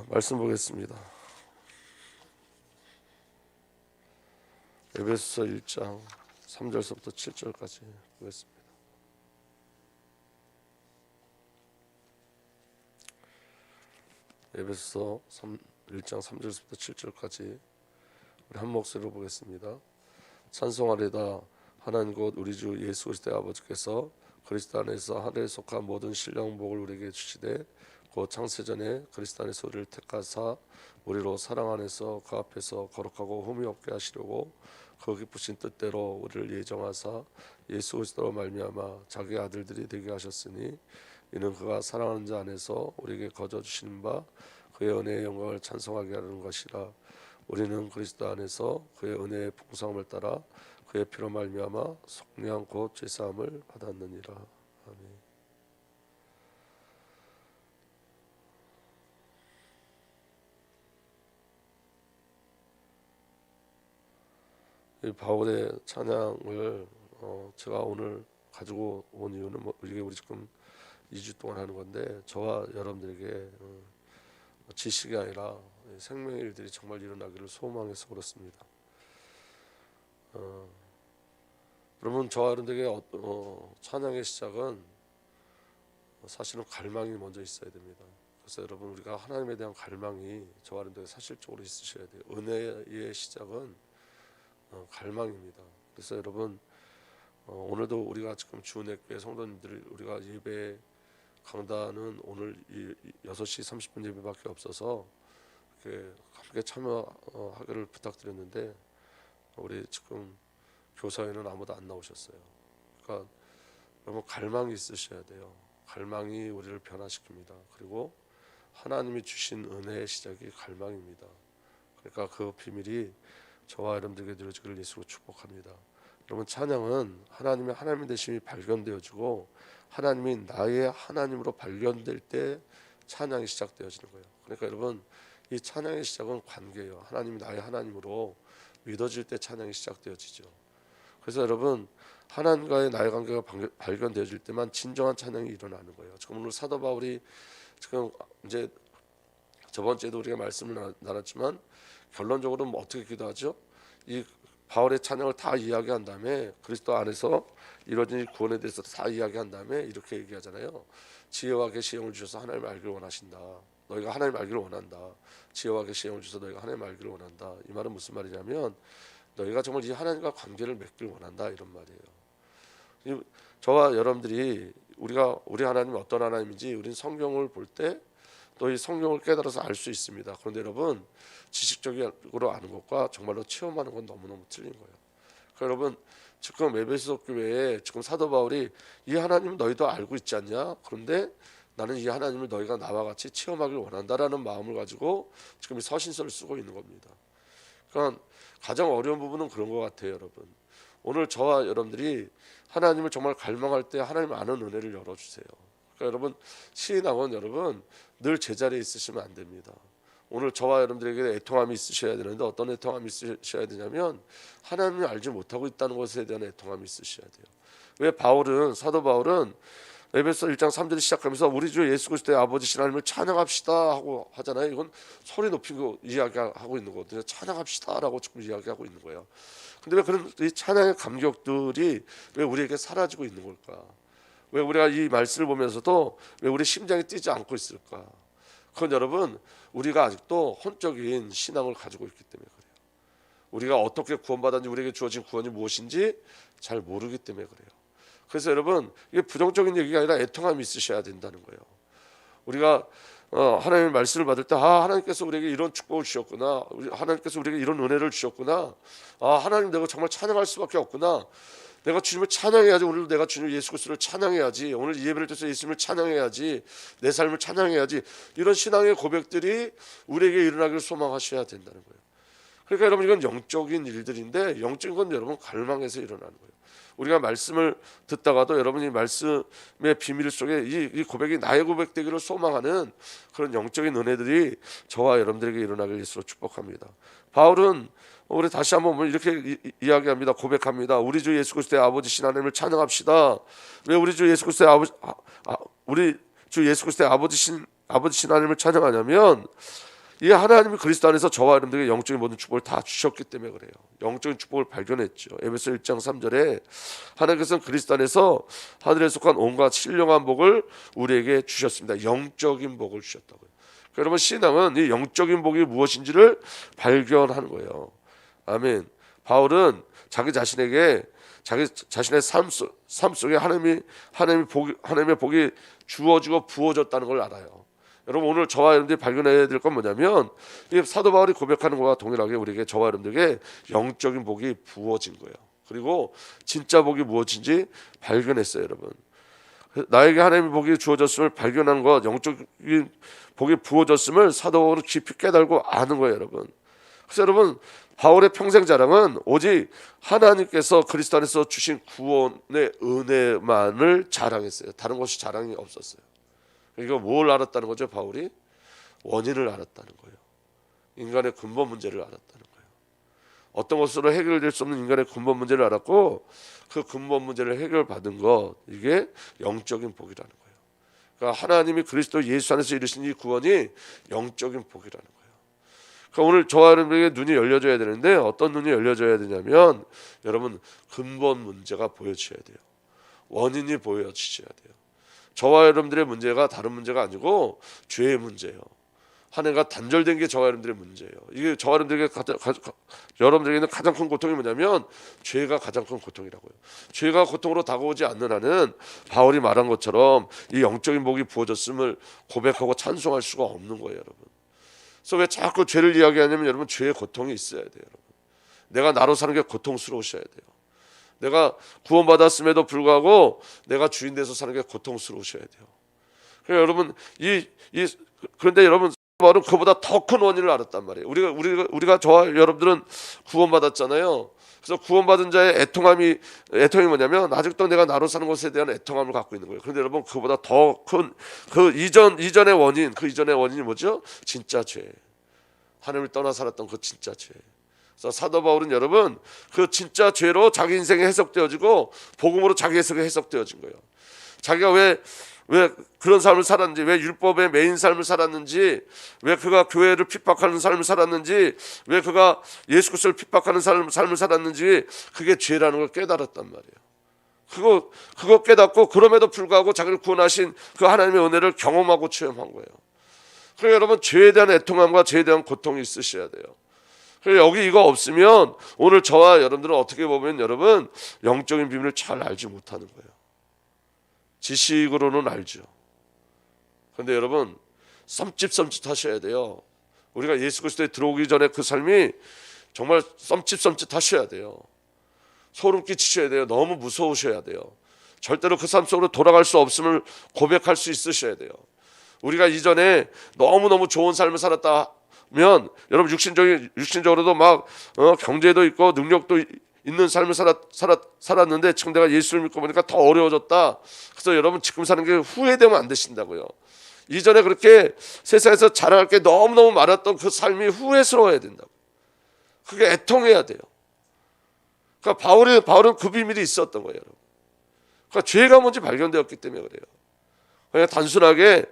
말씀 보겠습니다. 에베소서 1장 3절서부터 7절까지 보겠습니다. 에베소서 1장 3절서부터 7절까지 우리 한 목소리로 보겠습니다. 찬송하리다. 하나님 곧 우리 주 예수 그리스도의 아버지께서 그리스도 안에서 하늘에 속한 모든 신령 복을 우리에게 주시되 곧 창세전에 그리스도 안에서 우리를 택하사 우리로 사랑 안에서 그 앞에서 거룩하고 흠이 없게 하시려고 그 기쁘신 뜻대로 우리를 예정하사 예수 그리스도로 말미암아 자기 아들들이 되게 하셨으니 이는 그가 사랑하는 자 안에서 우리에게 거저 주시는 바 그의 은혜의 영광을 찬송하게 하는 것이라. 우리는 그리스도 안에서 그의 은혜의 풍성함을 따라 그의 피로 말미암아 속량 곧 죄사함을 받았느니라. 아멘. 이 바울의 찬양을 제가 오늘 가지고 온 이유는 이게 우리 지금 2주 동안 하는 건데 저와 여러분들에게 지식이 아니라 생명의 일들이 정말 일어나기를 소망해서 그렇습니다. 여러분 저와 여러분들에게 찬양의 시작은 사실은 갈망이 먼저 있어야 됩니다. 그래서 여러분 우리가 하나님에 대한 갈망이 저와 여러분들에게 사실적으로 있으셔야 돼요. 은혜의 시작은 갈망입니다. 그래서 여러분 오늘도 우리가 지금 주은혜교회 성도님들 우리가 예배 강단은 오늘 6시 30분 예배밖에 없어서 함께 참여하기를 부탁드렸는데 우리 지금 교사에는 아무도 안 나오셨어요. 그러니까 여러분 갈망이 있으셔야 돼요. 갈망이 우리를 변화시킵니다. 그리고 하나님이 주신 은혜의 시작이 갈망입니다. 그러니까 그 비밀이 저와 여러분들에게 누려지기를 예수로 축복합니다. 여러분 찬양은 하나님의 하나님 되심이 발견되어지고 하나님이 나의 하나님으로 발견될 때 찬양이 시작되어지는 거예요. 그러니까 여러분 이 찬양의 시작은 관계예요. 하나님이 나의 하나님으로 믿어질 때 찬양이 시작되어지죠. 그래서 여러분 하나님과의 나의 관계가 발견되어질 때만 진정한 찬양이 일어나는 거예요. 지금 오늘 사도 바울이 지금 이제 저번 주에도 우리가 말씀을 나눴지만 결론적으로 어떻게 기도하죠? 이 바울의 찬양을 다 이야기한 다음에 그리스도 안에서 이루어진 구원에 대해서 다 이야기한 다음에 이렇게 얘기하잖아요. 지혜와 계시의 영을 주셔서 하나님을 알기를 원하신다. 너희가 하나님을 알기를 원한다. 지혜와 계시의 영을 주셔서 너희가 하나님을 알기를 원한다. 이 말은 무슨 말이냐면 너희가 정말 이 하나님과 관계를 맺기를 원한다 이런 말이에요. 저와 여러분들이 우리 하나님이 어떤 하나님인지 우리는 성경을 볼 때 또 이 성경을 깨달아서 알 수 있습니다. 그런데 여러분 지식적으로 아는 것과 정말로 체험하는 건 너무너무 틀린 거예요. 그러니까 여러분 지금 에베소 교회에 지금 사도 바울이 이 하나님은 너희도 알고 있지 않냐? 그런데 나는 이 하나님을 너희가 나와 같이 체험하길 원한다라는 마음을 가지고 지금 이 서신서를 쓰고 있는 겁니다. 그러니까 가장 어려운 부분은 그런 것 같아요, 여러분. 오늘 저와 여러분들이 하나님을 정말 갈망할 때 하나님 아는 은혜를 열어주세요. 그러니까 여러분 신앙은 여러분 늘 제자리에 있으시면 안 됩니다. 오늘 저와 여러분들에게 애통함이 있으셔야 되는데 어떤 애통함이 있으셔야 되냐면 하나님을 알지 못하고 있다는 것에 대한 애통함이 있으셔야 돼요. 왜 사도 바울은 에베소 1장 3절 시작하면서 우리 주 예수 그리스도의 아버지신 하나님을 찬양합시다 하고 하잖아요. 이건 소리 높이고 이야기하고 있는 거거든요. 찬양합시다라고 지금 이야기하고 있는 거예요. 근데 왜 그런 이 찬양의 감격들이 왜 우리에게 사라지고 있는 걸까? 왜 우리가 이 말씀을 보면서도 왜 우리 심장이 뛰지 않고 있을까? 그건 여러분 우리가 아직도 혼적인 신앙을 가지고 있기 때문에 그래요. 우리가 어떻게 구원받았는지 우리에게 주어진 구원이 무엇인지 잘 모르기 때문에 그래요. 그래서 여러분 이게 부정적인 얘기가 아니라 애통함이 있으셔야 된다는 거예요. 우리가 하나님의 말씀을 받을 때 하나님께서 우리에게 이런 축복을 주셨구나. 하나님께서 우리에게 이런 은혜를 주셨구나. 하나님 내가 정말 찬양할 수밖에 없구나. 내가 주님을 찬양해야지. 오늘 내가 주님 예수 그리스도를 찬양해야지. 오늘 이 예배를 통해서 예수님을 찬양해야지. 내 삶을 찬양해야지. 이런 신앙의 고백들이 우리에게 일어나기를 소망하셔야 된다는 거예요. 그러니까 여러분 이건 영적인 일들인데 영적인 건 여러분 갈망에서 일어나는 거예요. 우리가 말씀을 듣다가도 여러분이 말씀의 비밀 속에 이 고백이 나의 고백되기를 소망하는 그런 영적인 은혜들이 저와 여러분들에게 일어나길 예수로 축복합니다. 바울은 우리 다시 한번 이렇게 이야기합니다. 고백합니다. 우리 주 예수 그리스도의 아버지신 하나님을 찬양합시다. 왜 우리 주 예수 그리스도의 우리 주 예수 그리스도의 아버지 하나님을 찬양하냐면 이 하나님이 그리스도 안에서 저와 여러분들에게 영적인 모든 축복을 다 주셨기 때문에 그래요. 영적인 축복을 발견했죠. 에베소 1장 3절에 하나님께서는 그리스도 안에서 하늘에 속한 온갖 신령한 복을 우리에게 주셨습니다. 영적인 복을 주셨다고요. 그러니까 여러분, 신앙은 이 영적인 복이 무엇인지를 발견하는 거예요. 아멘. 바울은 자기 자신에게 자기 자신의 삶 속에 하나님의 복이 주어지고 부어졌다는 걸 알아요. 여러분, 오늘 저와 여러분들이 발견해야 될 건 뭐냐면 이 사도 바울이 고백하는 것과 동일하게 우리에게, 저와 여러분들에게 영적인 복이 부어진 거예요. 그리고 진짜 복이 무엇인지 발견했어요. 여러분, 나에게 하나님의 복이 주어졌음을 발견한 것, 영적인 복이 부어졌음을 사도 바울은 깊이 깨달고 아는 거예요. 여러분, 그래서 여러분, 바울의 평생 자랑은 오직 하나님께서 그리스도 안에서 주신 구원의 은혜만을 자랑했어요. 다른 것이 자랑이 없었어요. 이거 뭘 알았다는 거죠? 바울이 원인을 알았다는 거예요. 인간의 근본 문제를 알았다는 거예요. 어떤 것으로 해결될 수 없는 인간의 근본 문제를 알았고, 그 근본 문제를 해결받은 것, 이게 영적인 복이라는 거예요. 그러니까 하나님이 그리스도 예수 안에서 이루신 이 구원이 영적인 복이라는 거예요. 그러니까 오늘 저와 여러분에게 눈이 열려져야 되는데, 어떤 눈이 열려져야 되냐면 여러분, 근본 문제가 보여져야 돼요. 원인이 보여지셔야 돼요. 저와 여러분들의 문제가 다른 문제가 아니고 죄의 문제예요. 한 해가 단절된 게 저와 여러분들의 문제예요. 이게 저와 여러분들에게는 가장 큰 고통이 뭐냐면 죄가 가장 큰 고통이라고요. 죄가 고통으로 다가오지 않는 한은 바울이 말한 것처럼 이 영적인 복이 부어졌음을 고백하고 찬송할 수가 없는 거예요. 여러분, 그래서 왜 자꾸 죄를 이야기하냐면 여러분, 죄의 고통이 있어야 돼요. 여러분, 내가 나로 사는 게 고통스러우셔야 돼요. 내가 구원받았음에도 불구하고 내가 주인 돼서 사는 게 고통스러우셔야 돼요. 그러니까 여러분, 그런데 여러분, 바울은 그보다 더 큰 원인을 알았단 말이에요. 우리가 저와 여러분들은 구원받았잖아요. 그래서 구원받은 자의 애통이 뭐냐면 아직도 내가 나로 사는 것에 대한 애통함을 갖고 있는 거예요. 그런데 여러분, 그보다 더 큰 그 이전의 원인이 뭐죠? 진짜 죄. 하나님을 떠나 살았던 그 진짜 죄. 그래서 사도 바울은 여러분, 그 진짜 죄로 자기 인생이 해석되어지고 복음으로 자기 해석이 해석되어진 거예요. 자기가 왜 그런 삶을 살았는지, 왜 율법의 메인 삶을 살았는지, 왜 그가 교회를 핍박하는 삶을 살았는지, 왜 그가 예수 그리스도를 핍박하는 삶을 살았는지, 그게 죄라는 걸 깨달았단 말이에요. 그거 깨닫고, 그럼에도 불구하고 자기를 구원하신 그 하나님의 은혜를 경험하고 체험한 거예요. 그러니까 여러분, 죄에 대한 애통함과 죄에 대한 고통이 있으셔야 돼요. 여기 이거 없으면 오늘 저와 여러분들은 어떻게 보면 여러분, 영적인 비밀을 잘 알지 못하는 거예요. 지식으로는 알죠. 그런데 여러분, 썸짓 하셔야 돼요. 우리가 예수 그리스도에 들어오기 전에 그 삶이 정말 썸짓 하셔야 돼요. 소름 끼치셔야 돼요. 너무 무서우셔야 돼요. 절대로 그 삶 속으로 돌아갈 수 없음을 고백할 수 있으셔야 돼요. 우리가 이전에 너무너무 좋은 삶을 살았다면 여러분, 육신적으로도 막 경제도 있고 능력도 있는 삶을 살았는데 지금 내가 예수를 믿고 보니까 더 어려워졌다. 그래서 여러분, 지금 사는 게 후회되면 안 되신다고요. 이전에 그렇게 세상에서 자랑할 게 너무너무 많았던 그 삶이 후회스러워야 된다고. 그게 애통해야 돼요. 그러니까 바울은 그 비밀이 있었던 거예요. 여러분. 그러니까 죄가 뭔지 발견되었기 때문에 그래요. 그냥 단순하게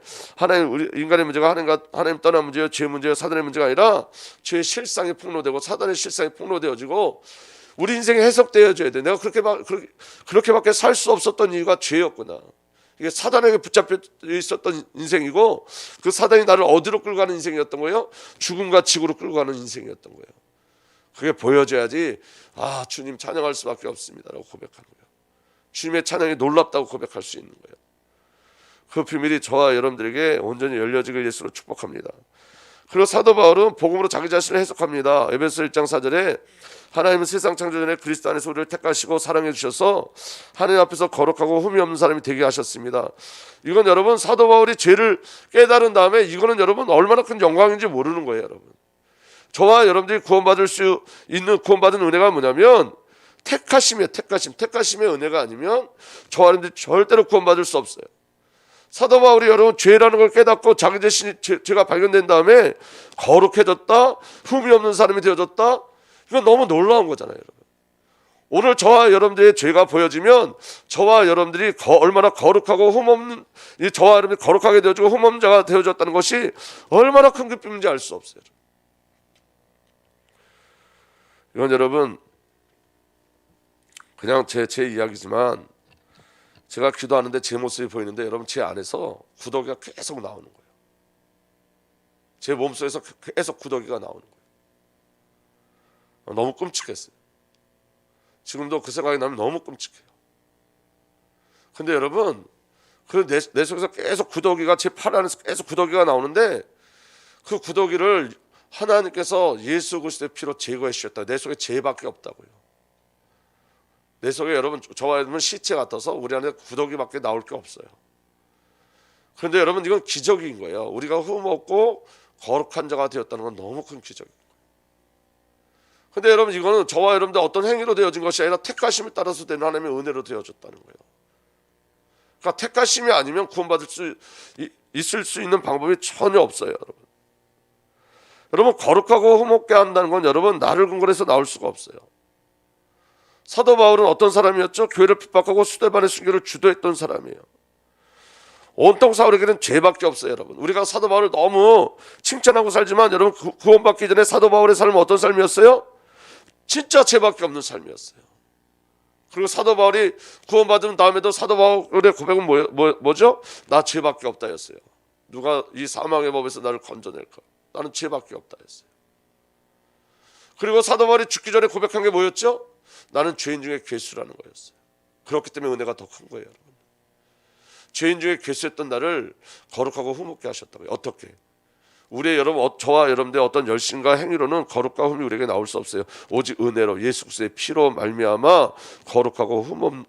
우리 인간의 문제가 하나님 떠난 문제요, 죄 문제요, 사단의 문제가 아니라 죄의 실상이 폭로되고 사단의 실상이 폭로되어지고 우리 인생이 해석되어져야 돼. 내가 그렇게밖에 살 수 없었던 이유가 죄였구나. 이게 사단에게 붙잡혀 있었던 인생이고, 그 사단이 나를 어디로 끌고 가는 인생이었던 거예요? 죽음과 지구로 끌고 가는 인생이었던 거예요. 그게 보여져야지, 아, 주님 찬양할 수밖에 없습니다라고 고백하는 거예요. 주님의 찬양이 놀랍다고 고백할 수 있는 거예요. 그 비밀이 저와 여러분들에게 온전히 열려지길 예수로 축복합니다. 그리고 사도 바울은 복음으로 자기 자신을 해석합니다. 에베소 1장 4절에 하나님은 세상 창조 전에 그리스도 안에서 우리를 택하시고 사랑해 주셔서 하나님 앞에서 거룩하고 흠이 없는 사람이 되게 하셨습니다. 이건 여러분, 사도 바울이 죄를 깨달은 다음에 이거는 여러분 얼마나 큰 영광인지 모르는 거예요. 여러분, 저와 여러분들이 구원받은 은혜가 뭐냐면 택하심이에요. 택하심의 은혜가 아니면 저와 여러분들이 절대로 구원받을 수 없어요. 사도 바울이 여러분, 죄라는 걸 깨닫고 자기 자신이 죄가 발견된 다음에 거룩해졌다, 흠이 없는 사람이 되어졌다. 이건 너무 놀라운 거잖아요. 여러분, 오늘 저와 여러분들의 죄가 보여지면 저와 여러분들이 얼마나 거룩하고 흠없는, 저와 여러분들이 거룩하게 되어지고 흠없는 자가 되어졌다는 것이 얼마나 큰 기쁨인지 알 수 없어요. 이건 여러분 그냥 제 이야기지만, 제가 기도하는데 제 모습이 보이는데 여러분 제 안에서 구더기가 계속 나오는 거예요. 제 몸속에서 계속 구더기가 나오는 거예요. 너무 끔찍했어요. 지금도 그 생각이 나면 너무 끔찍해요. 근데 여러분 내 속에서 계속 구더기가, 제 팔 안에서 계속 구더기가 나오는데, 그 구더기를 하나님께서 예수 그리스도의 피로 제거해 주셨다. 내 속에 죄밖에 없다고요. 내 속에 여러분, 저와 여러분 시체 같아서 우리 안에 구더기밖에 나올 게 없어요. 그런데 여러분 이건 기적인 거예요. 우리가 흠없고 거룩한 자가 되었다는 건 너무 큰 기적이에요. 근데 여러분 이거는 저와 여러분들 어떤 행위로 되어진 것이 아니라 택하심에 따라서 되는 하나님의 은혜로 되어졌다는 거예요. 그러니까 택하심이 아니면 구원받을 수 있을 수 있는 방법이 전혀 없어요. 여러분 거룩하고 흠없게 한다는 건 여러분 나를 근거로 해서 나올 수가 없어요. 사도 바울은 어떤 사람이었죠? 교회를 핍박하고 스데반의 순교를 주도했던 사람이에요. 온통 사울에게는 죄밖에 없어요. 여러분 우리가 사도 바울을 너무 칭찬하고 살지만, 여러분 구원받기 전에 사도 바울의 삶은 어떤 삶이었어요? 진짜 죄밖에 없는 삶이었어요. 그리고 사도 바울이 구원받은 다음에도 사도 바울의 고백은 뭐죠? 나 죄밖에 없다였어요. 누가 이 사망의 법에서 나를 건져낼까? 나는 죄밖에 없다였어요. 그리고 사도 바울이 죽기 전에 고백한 게 뭐였죠? 나는 죄인 중에 괴수라는 거였어요. 그렇기 때문에 은혜가 더 큰 거예요. 여러분. 죄인 중에 괴수했던 나를 거룩하고 흠없게 하셨다고요. 어떻게? 우리의 여러분, 저와 여러분들의 어떤 열심과 행위로는 거룩과 흠이 우리에게 나올 수 없어요. 오직 은혜로 예수 그리스도의 피로 말미암아 거룩하고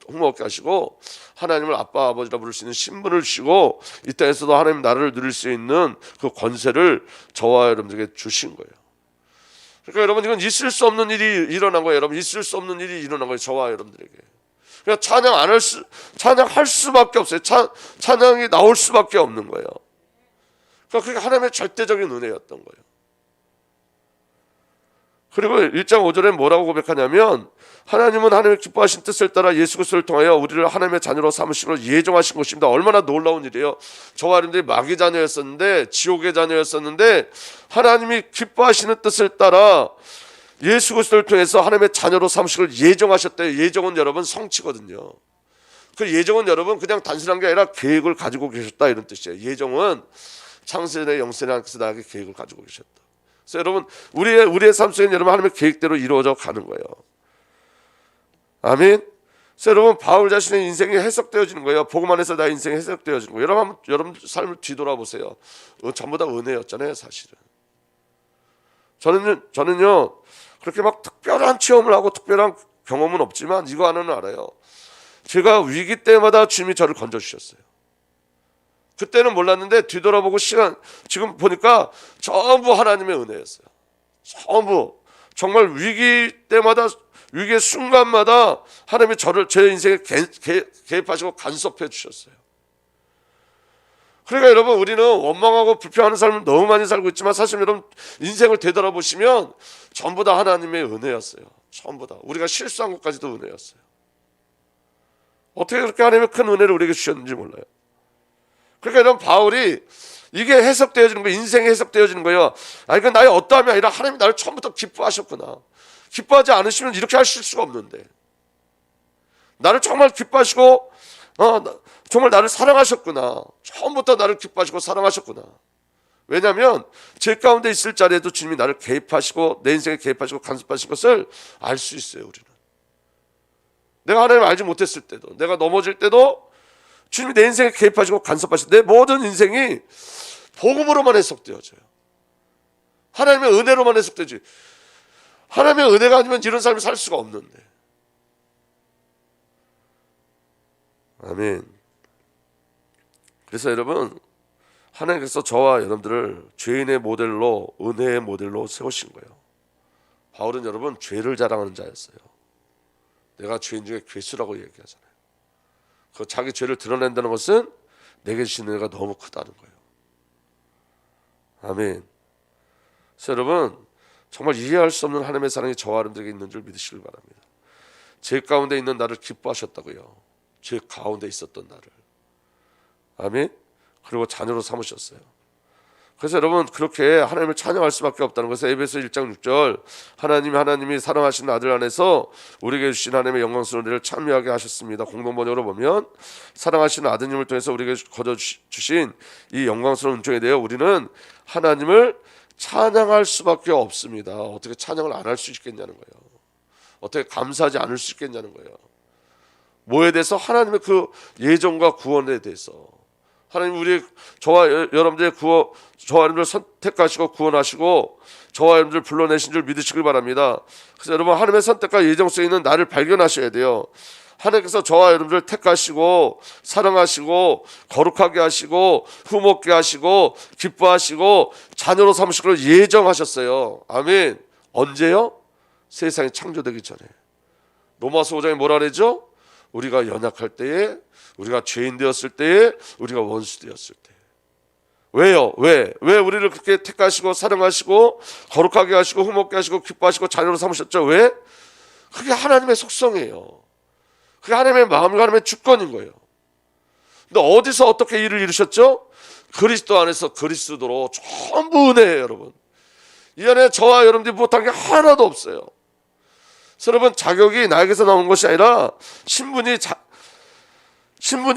흠없게 하시고, 하나님을 아빠 아버지라 부를 수 있는 신분을 주시고, 이 땅에서도 하나님 나라를 누릴 수 있는 그 권세를 저와 여러분들에게 주신 거예요. 그러니까 여러분 이건 있을 수 없는 일이 일어난 거예요. 여러분 있을 수 없는 일이 일어난 거예요. 저와 여러분들에게. 그냥 찬양할 수밖에 없어요. 찬양이 나올 수밖에 없는 거예요. 그러니까 그게 하나님의 절대적인 은혜였던 거예요. 그리고 1장 5절에 뭐라고 고백하냐면, 하나님은 하나님의 기뻐하신 뜻을 따라 예수 그리스도를 통하여 우리를 하나님의 자녀로 삼으심으로 예정하신 것입니다. 얼마나 놀라운 일이에요. 저와 여러분들이 마귀 자녀였었는데, 지옥의 자녀였었는데, 하나님이 기뻐하시는 뜻을 따라 예수 그리스도를 통해서 하나님의 자녀로 삼으심을 예정하셨대요. 예정은 여러분 성취거든요. 그 예정은 여러분 그냥 단순한 게 아니라 계획을 가지고 계셨다, 이런 뜻이에요. 예정은 창세전에 영생에 하나님께서 나에게 계획을 가지고 계셨다. 그래서 여러분 우리의 삶 속에는 여러분 하나님의 계획대로 이루어져 가는 거예요. 아멘. 그래서 여러분 바울 자신의 인생이 해석되어지는 거예요. 복음 안에서 나의 인생이 해석되어지는 거예요. 여러분 삶을 뒤돌아보세요. 전부 다 은혜였잖아요, 사실은. 저는요 그렇게 막 특별한 체험을 하고 특별한 경험은 없지만 이거 하나는 알아요. 제가 위기 때마다 주님이 저를 건져주셨어요. 그때는 몰랐는데 뒤돌아보고 지금 보니까 전부 하나님의 은혜였어요. 전부 정말 위기 때마다, 위기의 순간마다 하나님이 제 인생에 개입하시고 간섭해 주셨어요. 그러니까 여러분 우리는 원망하고 불평하는 삶을 너무 많이 살고 있지만, 사실 여러분 인생을 되돌아보시면 전부 다 하나님의 은혜였어요. 전부 다. 우리가 실수한 것까지도 은혜였어요. 어떻게 그렇게 하나님의 큰 은혜를 우리에게 주셨는지 몰라요. 그러니까 여러분 바울이 이게 해석되어지는 거예요. 인생이 해석되어지는 거예요. 이건 나의 어떠함이 아니라 하나님이 나를 처음부터 기뻐하셨구나. 기뻐하지 않으시면 이렇게 하실 수가 없는데, 나를 정말 기뻐하시고 정말 나를 사랑하셨구나. 처음부터 나를 기뻐하시고 사랑하셨구나. 왜냐하면 제 가운데 있을 자리에도 주님이 나를 개입하시고 내 인생에 개입하시고 간섭하신 것을 알 수 있어요. 우리는 내가 하나님을 알지 못했을 때도, 내가 넘어질 때도 주님이 내 인생에 개입하시고 간섭하시고, 내 모든 인생이 복음으로만 해석되어져요. 하나님의 은혜로만 해석되지. 하나님의 은혜가 아니면 이런 삶을 살 수가 없는데. 아멘. 그래서 여러분 하나님께서 저와 여러분들을 죄인의 모델로, 은혜의 모델로 세우신 거예요. 바울은 여러분 죄를 자랑하는 자였어요. 내가 죄인 중에 괴수라고 얘기하잖아요. 그 자기 죄를 드러낸다는 것은 내게 주신 은혜가 너무 크다는 거예요. 아멘. 그래서 여러분 정말 이해할 수 없는 하나님의 사랑이 저와 여러분들에게 있는 줄 믿으시길 바랍니다. 죄 가운데 있는 나를 기뻐하셨다고요. 죄 가운데 있었던 나를. 아멘. 그리고 자녀로 삼으셨어요. 그래서 여러분 그렇게 하나님을 찬양할 수밖에 없다는 것은 에베소 1장 6절 하나님이 사랑하시는 아들 안에서 우리에게 주신 하나님의 영광스러운 일을 참여하게 하셨습니다. 공동번역으로 보면 사랑하시는 아드님을 통해서 우리에게 거저주신 이 영광스러운 은총에 대해 우리는 하나님을 찬양할 수밖에 없습니다. 어떻게 찬양을 안 할 수 있겠냐는 거예요. 어떻게 감사하지 않을 수 있겠냐는 거예요. 뭐에 대해서? 하나님의 그 예정과 구원에 대해서. 하나님 저와 여러분들 선택하시고 구원하시고 저와 여러분들 불러내신 줄 믿으시길 바랍니다. 그래서 여러분 하나님의 선택과 예정 속에 있는 나를 발견하셔야 돼요. 하나님께서 저와 여러분들 택하시고 사랑하시고 거룩하게 하시고 흠없게 하시고 기뻐하시고 자녀로 삼으시기로 예정하셨어요. 아멘. 언제요? 세상이 창조되기 전에. 로마서 5장에 뭐라 그러죠? 우리가 연약할 때에, 우리가 죄인 되었을 때에, 우리가 원수 되었을 때. 왜요? 왜 우리를 그렇게 택하시고 사랑하시고 거룩하게 하시고 흠없게 하시고 기뻐하시고 자녀로 삼으셨죠? 왜? 그게 하나님의 속성이에요. 그게 하나님의 마음과 하나님의 주권인 거예요. 근데 어디서 어떻게 일을 이루셨죠? 그리스도 안에서 그리스도로 전부 은혜예요, 여러분. 이 안에 저와 여러분들이 못한 게 하나도 없어요. 그래서 여러분 자격이 나에게서 나오는 것이 아니라 신분이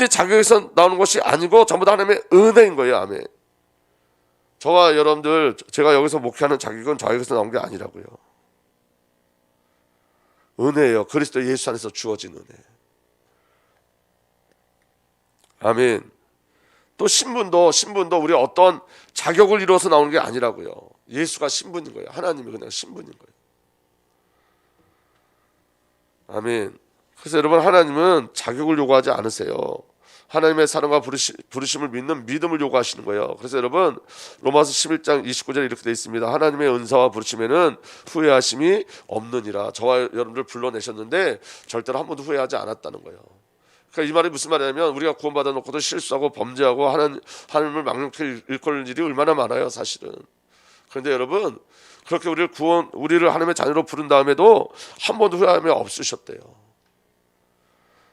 자격에서 나오는 것이 아니고 전부 다 하나님의 은혜인 거예요. 아멘. 저와 여러분들 제가 여기서 목회하는 자격은 저에게서 나온 게 아니라고요. 은혜예요. 그리스도 예수 안에서 주어진 은혜. 아멘. 또 신분도 우리 어떤 자격을 이루어서 나오는 게 아니라고요. 예수가 신분인 거예요. 하나님이 그냥 신분인 거예요. 아멘. 그래서 여러분 하나님은 자격을 요구하지 않으세요. 하나님의 사랑과 부르심을 믿는 믿음을 요구하시는 거예요. 그래서 여러분 로마서 11장 29절에 이렇게 되어 있습니다. 하나님의 은사와 부르심에는 후회하심이 없느니라. 저와 여러분들 불러내셨는데 절대로 한 번도 후회하지 않았다는 거예요. 그러니까 이 말이 무슨 말이냐면 우리가 구원받아 놓고도 실수하고 범죄하고 하나님을 망령케 일컬을 일이 얼마나 많아요, 사실은. 그런데 여러분 그렇게 우리를 하나님의 자녀로 부른 다음에도 한 번도 후회함이 없으셨대요.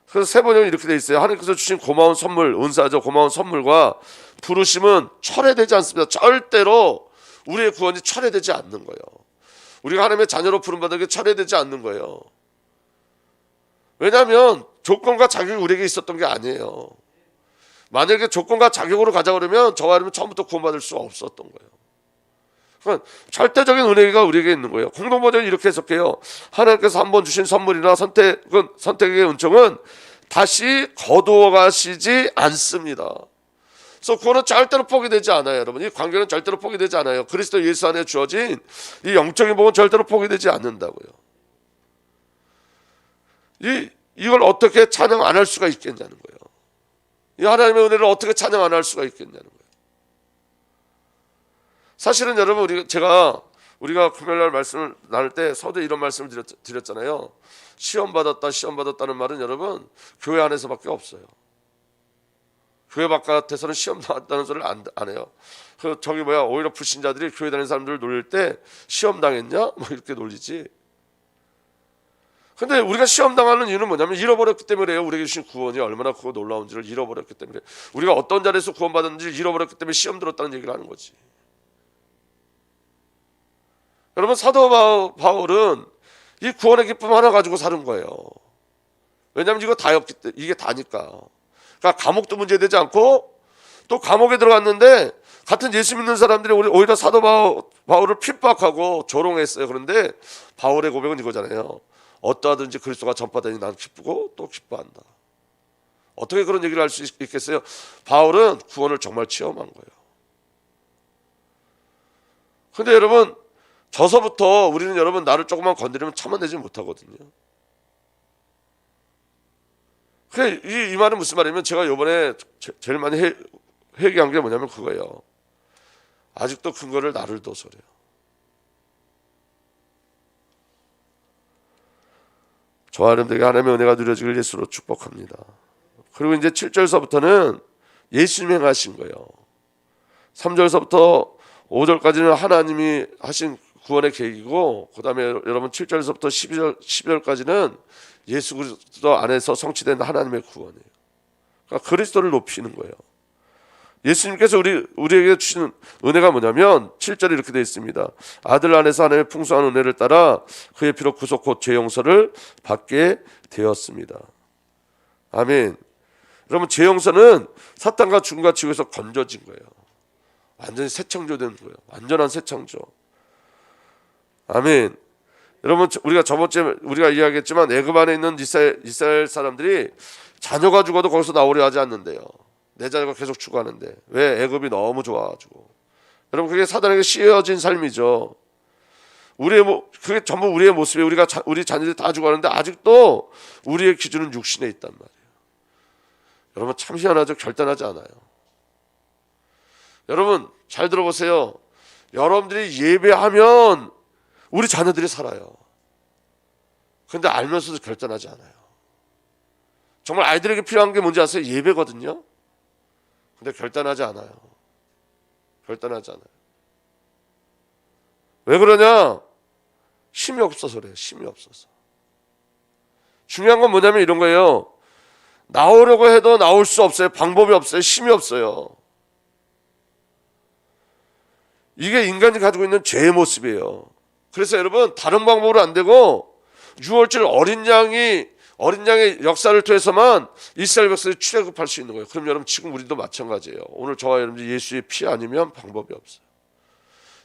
그래서 세 번역은 이렇게 돼 있어요. 하나님께서 주신 고마운 선물, 은사죠. 고마운 선물과 부르심은 철회되지 않습니다. 절대로 우리의 구원이 철회되지 않는 거예요. 우리가 하나님의 자녀로 부름받은 게 철회되지 않는 거예요. 왜냐하면 조건과 자격이 우리에게 있었던 게 아니에요. 만약에 조건과 자격으로 가자 그러면 저와 여러분 처음부터 구원받을 수 없었던 거예요. 그러니까 절대적인 은혜가 우리에게 있는 거예요. 공동번역은 이렇게 해석해요. 하나님께서 한번 주신 선물이나 선택의 은총은 다시 거두어 가시지 않습니다. 그래서 구원은 절대로 포기되지 않아요, 여러분. 이 관계는 절대로 포기되지 않아요. 그리스도 예수 안에 주어진 이 영적인 복은 절대로 포기되지 않는다고요. 이걸 어떻게 찬양 안 할 수가 있겠냐는 거예요. 이 하나님의 은혜를 어떻게 찬양 안 할 수가 있겠냐는 거예요. 사실은 여러분 우리가 금요일날 말씀을 나눌 때 서두에 이런 말씀을 드렸잖아요. 시험 받았다는 말은 여러분 교회 안에서밖에 없어요. 교회 바깥에서는 시험 나왔다는 소리를 안 해요. 오히려 불신자들이 교회 다니는 사람들을 놀릴 때 시험 당했냐? 뭐 이렇게 놀리지. 근데 우리가 시험 당하는 이유는 뭐냐면 잃어버렸기 때문에요. 우리에게 주신 구원이 얼마나 크고 놀라운지를 잃어버렸기 때문에, 우리가 어떤 자리에서 구원받았는지 잃어버렸기 때문에 시험 들었다는 얘기를 하는 거지. 여러분 사도 바울은 이 구원의 기쁨 하나 가지고 사는 거예요. 왜냐하면 이게 다니까. 그러니까 감옥도 문제되지 않고 또 감옥에 들어갔는데 같은 예수 믿는 사람들이 오히려 사도 바울을 핍박하고 조롱했어요. 그런데 바울의 고백은 이거잖아요. 어떠하든지 그리스도가 전파되니 난 기쁘고 또 기뻐한다. 어떻게 그런 얘기를 할 수 있겠어요? 바울은 구원을 정말 체험한 거예요. 근데 여러분 저서부터 우리는 여러분 나를 조금만 건드리면 참아내지 못하거든요. 이 말은 무슨 말이냐면 제가 이번에 제일 많이 회개한 게 뭐냐면 그거예요. 아직도 근거를 나를 둬서래요. 저와 여러분들에게 하나님의 은혜가 누려지길 예수로 축복합니다. 그리고 이제 7절서부터는 예수님이 행하신 거예요. 3절서부터 5절까지는 하나님이 하신 구원의 계획이고, 그 다음에 여러분 7절서부터 12절까지는 예수 그리스도 안에서 성취된 하나님의 구원이에요. 그러니까 그리스도를 높이는 거예요. 예수님께서 우리에게 주시는 은혜가 뭐냐면 7절에 이렇게 되어 있습니다. 아들 안에서 하나님의 풍성한 은혜를 따라 그의 피로 구속 곧 죄 용서를 받게 되었습니다. 아멘. 여러분, 죄 용서는 사탄과 죽음과 지옥에서 건져진 거예요. 완전히 새 창조된 거예요. 완전한 새 창조. 아멘. 여러분, 우리가 저번주에 우리가 이야기했지만 애굽 안에 있는 이스라엘 사람들이 자녀가 죽어도 거기서 나오려 하지 않는데요. 내 자녀가 계속 추구하는데 왜? 애굽이 너무 좋아가지고. 여러분, 그게 사단에게 씌워진 삶이죠. 그게 전부 우리의 모습이에요. 우리 자녀들이 다 죽어가는데 아직도 우리의 기준은 육신에 있단 말이에요. 여러분, 참 희한하죠. 결단하지 않아요. 여러분, 잘 들어보세요. 여러분들이 예배하면 우리 자녀들이 살아요. 그런데 알면서도 결단하지 않아요. 정말 아이들에게 필요한 게 뭔지 아세요? 예배거든요. 근데 결단하지 않아요. 결단하지 않아요. 왜 그러냐? 힘이 없어서 그래요. 힘이 없어서. 중요한 건 뭐냐면 이런 거예요. 나오려고 해도 나올 수 없어요. 방법이 없어요. 힘이 없어요. 이게 인간이 가지고 있는 죄의 모습이에요. 그래서 여러분, 다른 방법으로 안 되고 6월절 어린 양의 역사를 통해서만 이스라엘 백성이 출애굽할 수 있는 거예요. 그럼 여러분, 지금 우리도 마찬가지예요. 오늘 저와 여러분들 예수의 피 아니면 방법이 없어요.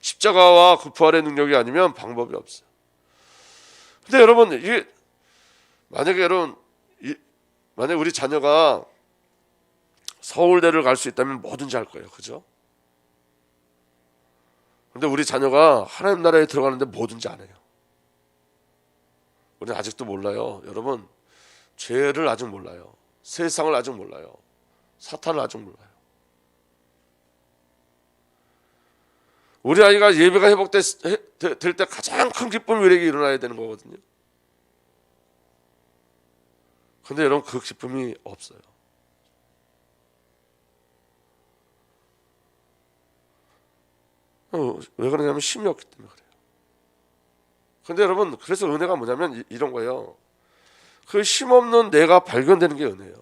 십자가와 그 부활의 능력이 아니면 방법이 없어요. 근데 여러분, 이게 만약에 우리 자녀가 서울대를 갈 수 있다면 뭐든지 할 거예요. 그죠? 근데 우리 자녀가 하나님 나라에 들어가는데 뭐든지 안 해요. 우리는 아직도 몰라요. 여러분, 죄를 아직 몰라요. 세상을 아직 몰라요. 사탄을 아직 몰라요. 우리 아이가 예배가 회복될 때 가장 큰 기쁨이 우리에게 일어나야 되는 거거든요. 근데 여러분, 그 기쁨이 없어요. 왜 그러냐면 힘이 없기 때문에 그래요. 근데 여러분, 그래서 은혜가 뭐냐면 이런 거예요. 그 힘없는 내가 발견되는 게 은혜예요.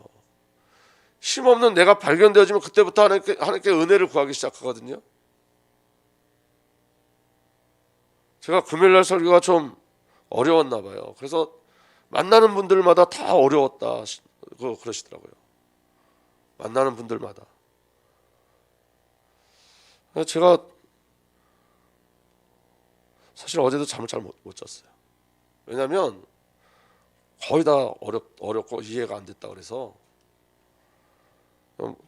힘없는 내가 발견되어지면 그때부터 하나님께 은혜를 구하기 시작하거든요. 제가 금요일날 설교가 좀 어려웠나 봐요. 그래서 만나는 분들마다 다 어려웠다 그러시더라고요. 만나는 분들마다. 제가 사실 어제도 잠을 잘 못 잤어요. 왜냐하면 거의 다 어렵고 이해가 안 됐다 그래서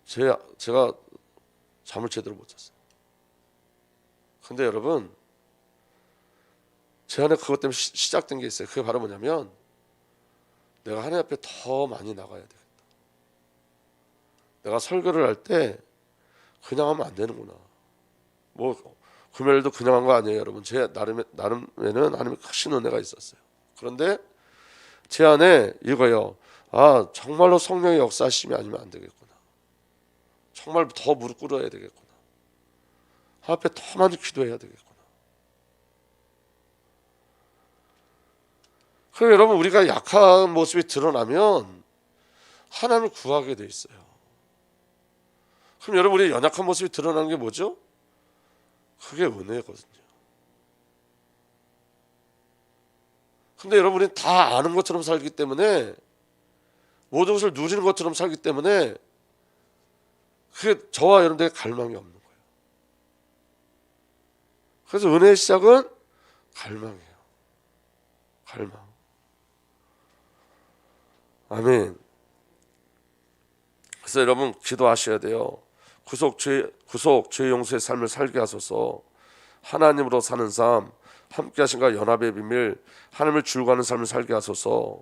제가 잠을 제대로 못 잤어요. 근데 여러분, 제 안에 그것 때문에 시작된 게 있어요. 그게 바로 뭐냐면 내가 하나님 앞에 더 많이 나가야 되겠다. 내가 설교를 할 때 그냥 하면 안 되는구나. 금요일도 그냥 한 거 아니에요, 여러분. 제 나름에는 하나님의 크신 은혜가 있었어요. 그런데 제 안에 이거예요. 정말로 성령의 역사하심이 아니면 안 되겠구나. 정말 더 무릎 꿇어야 되겠구나. 하나님 앞에 더 많이 기도해야 되겠구나. 그럼 여러분, 우리가 약한 모습이 드러나면 하나님을 구하게 돼 있어요. 그럼 여러분, 우리의 연약한 모습이 드러나는 게 뭐죠? 그게 은혜거든요. 근데 여러분, 우리는 다 아는 것처럼 살기 때문에, 모든 것을 누리는 것처럼 살기 때문에 그게 저와 여러분들의 갈망이 없는 거예요. 그래서 은혜의 시작은 갈망이에요. 갈망. 아멘. 그래서 여러분, 기도하셔야 돼요. 구속 죄 용서의 삶을 살게 하소서. 하나님으로 사는 삶, 함께 하신과 연합의 비밀, 하나님을 줄과하는 삶을 살게 하소서.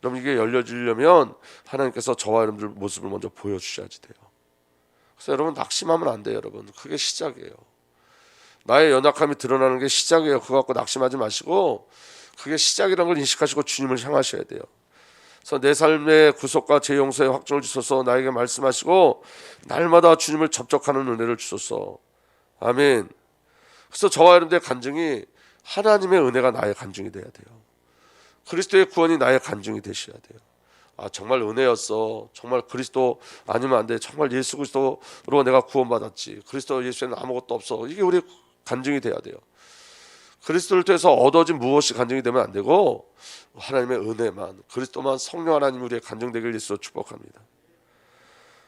여러분, 이게 열려지려면 하나님께서 저와 여러분들 모습을 먼저 보여주셔야지 돼요. 그래서 여러분, 낙심하면 안 돼요. 여러분, 그게 시작이에요. 나의 연약함이 드러나는 게 시작이에요. 그거 갖고 낙심하지 마시고, 그게 시작이라는 걸 인식하시고 주님을 향하셔야 돼요. 그래서 내 삶의 구속과 제 용서의 확정을 주소서. 나에게 말씀하시고 날마다 주님을 접촉하는 은혜를 주소서. 아멘. 그래서 저와 여러분들의 간증이 하나님의 은혜가 나의 간증이 돼야 돼요. 그리스도의 구원이 나의 간증이 되셔야 돼요. 아, 정말 은혜였어. 정말 그리스도 아니면 안 돼. 정말 예수 그리스도로 내가 구원받았지. 그리스도 예수에는 아무것도 없어. 이게 우리 간증이 돼야 돼요. 그리스도를 통해서 얻어진 무엇이 간증이 되면 안 되고 하나님의 은혜만, 그리스도만, 성령 하나님 우리의 간증되길 예수로 축복합니다.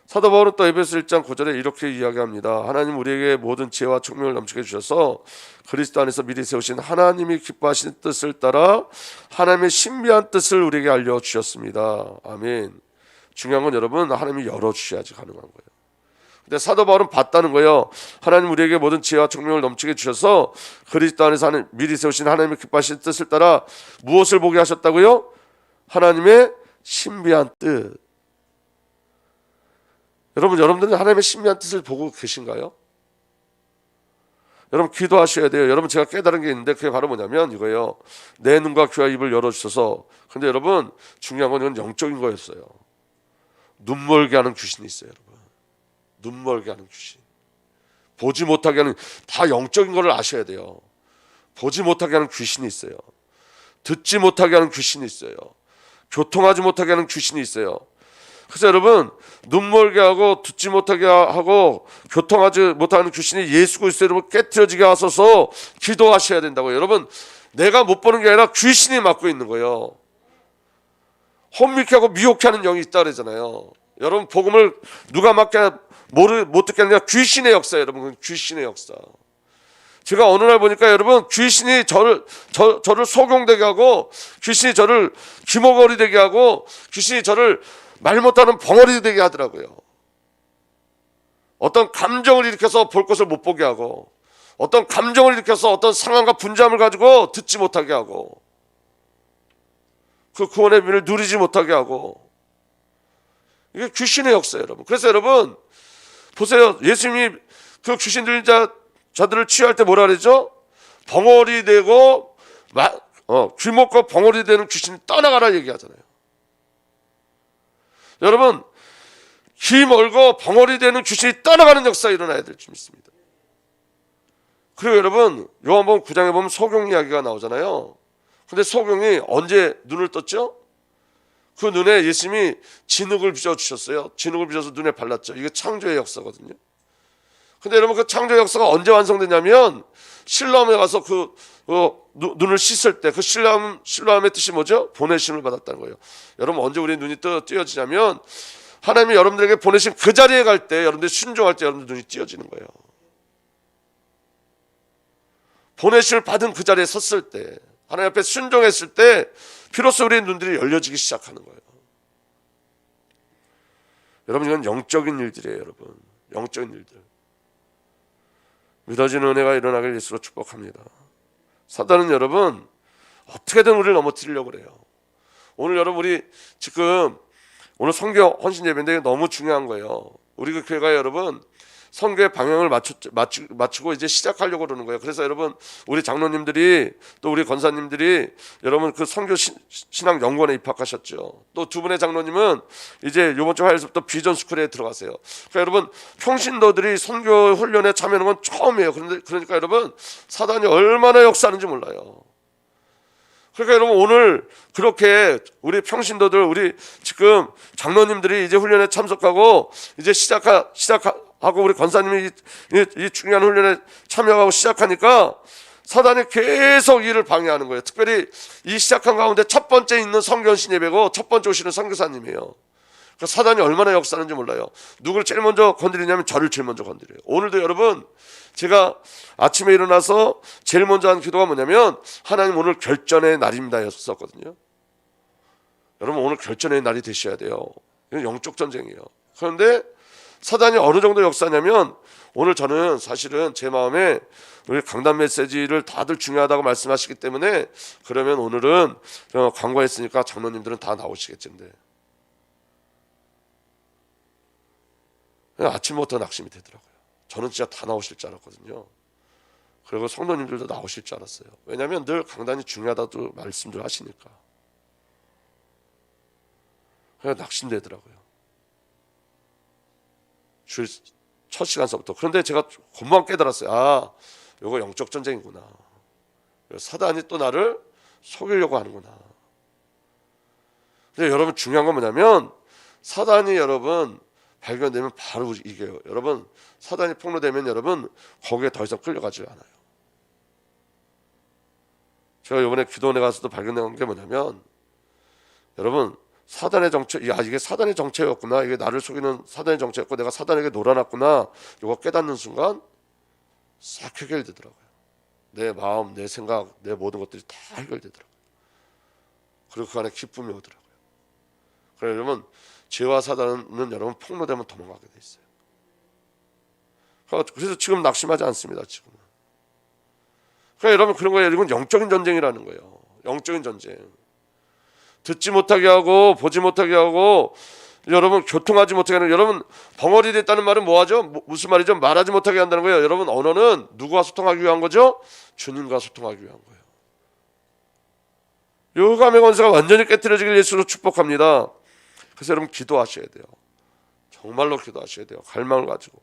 사도 바울은 또 에베소 1장 9절에 이렇게 이야기합니다. 하나님 우리에게 모든 지혜와 총명을 넘치게 주셔서 그리스도 안에서 미리 세우신 하나님이 기뻐하시는 뜻을 따라 하나님의 신비한 뜻을 우리에게 알려주셨습니다. 아멘. 중요한 건 여러분, 하나님이 열어주셔야지 가능한 거예요. 근데 사도 바울은 봤다는 거예요. 하나님 우리에게 모든 지혜와 총명을 넘치게 주셔서 그리스도 안에서 미리 세우신 하나님의 기뻐하시는 뜻을 따라 무엇을 보게 하셨다고요? 하나님의 신비한 뜻. 여러분들은 하나님의 신비한 뜻을 보고 계신가요? 여러분 기도하셔야 돼요. 여러분 제가 깨달은 게 있는데 그게 바로 뭐냐면 이거예요. 내 눈과 귀와 입을 열어주셔서. 근데 여러분 중요한 건 이건 영적인 거였어요. 눈 멀게 하는 귀신이 있어요. 여러분 눈 멀게 하는 귀신, 보지 못하게 하는, 다 영적인 거를 아셔야 돼요. 보지 못하게 하는 귀신이 있어요. 듣지 못하게 하는 귀신이 있어요. 교통하지 못하게 하는 귀신이 있어요. 그래서 여러분 눈 멀게 하고 듣지 못하게 하고 교통하지 못하는 귀신이 예수 그리스도의 이름으로 깨트려지게 하소서 기도하셔야 된다고요. 여러분 내가 못 보는 게 아니라 귀신이 맡고 있는 거예요. 혼미케 하고 미혹해 하는 영이 있다 그러잖아요. 여러분 복음을 누가 맡게 못 듣게 하느냐? 귀신의 역사예요. 여러분 귀신의 역사. 제가 어느 날 보니까 여러분 귀신이 저를 소경되게 하고, 귀신이 저를 기모거리 되게 하고, 귀신이 저를 말 못하는 벙어리 되게 하더라고요. 어떤 감정을 일으켜서 볼 것을 못 보게 하고, 어떤 감정을 일으켜서 어떤 상황과 분잠을 가지고 듣지 못하게 하고, 그 구원의 비밀을 누리지 못하게 하고, 이게 귀신의 역사예요, 여러분. 그래서 여러분 보세요. 예수님이 그 귀신 들린 자들을 치유할 때 뭐라 그러죠? 벙어리 되고 귀 먹고 벙어리 되는 귀신이 떠나가라 얘기하잖아요. 여러분 귀 멀고 벙어리 되는 귀신이 떠나가는 역사가 일어나야 될 줄 믿습니다. 그리고 여러분 요한복음 9장에 보면 소경 이야기가 나오잖아요. 근데 소경이 언제 눈을 떴죠? 그 눈에 예수님이 진흙을 빚어주셨어요. 진흙을 빚어서 눈에 발랐죠. 이게 창조의 역사거든요. 근데 여러분 그 창조의 역사가 언제 완성되냐면 실로암에 가서 눈을 씻을 때, 그 실로암의 뜻이 뭐죠? 보내심을 받았다는 거예요. 여러분 언제 우리 눈이 띄어지냐면 하나님이 여러분들에게 보내신 그 자리에 갈 때, 여러분들이 순종할 때 여러분들 눈이 띄어지는 거예요. 보내심을 받은 그 자리에 섰을 때, 하나님 앞에 순종했을 때 비로소 우리의 눈들이 열려지기 시작하는 거예요. 여러분 이건 영적인 일들이에요. 여러분 영적인 일들. 믿어지는 은혜가 일어나길 예수로 축복합니다. 사단은 여러분 어떻게든 우리를 넘어뜨리려고 그래요. 오늘 여러분 우리 지금 오늘 선교 헌신 예배인데 너무 중요한 거예요. 우리 그 교회가 여러분 선교의 방향을 맞추고 이제 시작하려고 그러는 거예요. 그래서 여러분 우리 장로님들이 또 우리 권사님들이 여러분 그 선교 신앙 연구원에 입학하셨죠. 또 두 분의 장로님은 이제 이번 주 화요일부터 비전 스쿨에 들어가세요. 그러니까 여러분 평신도들이 선교 훈련에 참여하는 건 처음이에요. 그러니까 여러분 사단이 얼마나 역사하는지 몰라요. 그러니까 여러분 오늘 그렇게 우리 평신도들, 우리 지금 장로님들이 이제 훈련에 참석하고 이제 시작하고 우리 권사님이 이 중요한 훈련에 참여하고 시작하니까 사단이 계속 일을 방해하는 거예요. 특별히 이 시작한 가운데 첫 번째 있는 성견신 예배고 첫 번째 오시는 선교사님이에요. 그러니까 사단이 얼마나 역사하는지 몰라요. 누구를 제일 먼저 건드리냐면 저를 제일 먼저 건드려요. 오늘도 여러분 제가 아침에 일어나서 제일 먼저 한 기도가 뭐냐면 하나님 오늘 결전의 날입니다 였었거든요. 여러분 오늘 결전의 날이 되셔야 돼요. 이건 영적 전쟁이에요. 그런데 사단이 어느 정도 역사냐면 오늘 저는 사실은 제 마음에 우리 강단 메시지를 다들 중요하다고 말씀하시기 때문에 그러면 오늘은 광고했으니까 장로님들은 다 나오시겠는데 아침부터 낙심이 되더라고요. 저는 진짜 다 나오실 줄 알았거든요. 그리고 성도님들도 나오실 줄 알았어요. 왜냐하면 늘 강단이 중요하다고 말씀들 하시니까. 그냥 낙심되더라고요. 주일 첫 시간서부터. 그런데 제가 금방 깨달았어요. 아, 이거 영적 전쟁이구나. 사단이 또 나를 속이려고 하는구나. 근데 여러분 중요한 건 뭐냐면 사단이 여러분 발견되면 바로 이겨요. 여러분 사단이 폭로되면 여러분 거기에 더 이상 끌려가지 않아요. 제가 이번에 기도원에 가서도 발견된 게 뭐냐면 여러분 사단의 정체, 이게 사단의 정체였구나, 이게 나를 속이는 사단의 정체였고 내가 사단에게 놀아났구나, 이거 깨닫는 순간 싹 해결되더라고요. 내 마음, 내 생각, 내 모든 것들이 다 해결되더라고요. 그리고 그 안에 기쁨이 오더라고요. 그래서 여러분 죄와 사단은 여러분 폭로되면 도망가게 돼 있어요. 그래서 지금 낙심하지 않습니다. 지금은. 그러니까 여러분 그런 거예요. 이건 영적인 전쟁이라는 거예요. 영적인 전쟁. 듣지 못하게 하고 보지 못하게 하고 여러분 교통하지 못하게 하는, 여러분 벙어리 됐다는 말은 뭐하죠? 무슨 말이죠? 말하지 못하게 한다는 거예요. 여러분 언어는 누구와 소통하기 위한 거죠? 주님과 소통하기 위한 거예요. 요감의 권세가 완전히 깨트려지길 예수로 축복합니다. 그래서 여러분 기도하셔야 돼요. 정말로 기도하셔야 돼요. 갈망을 가지고.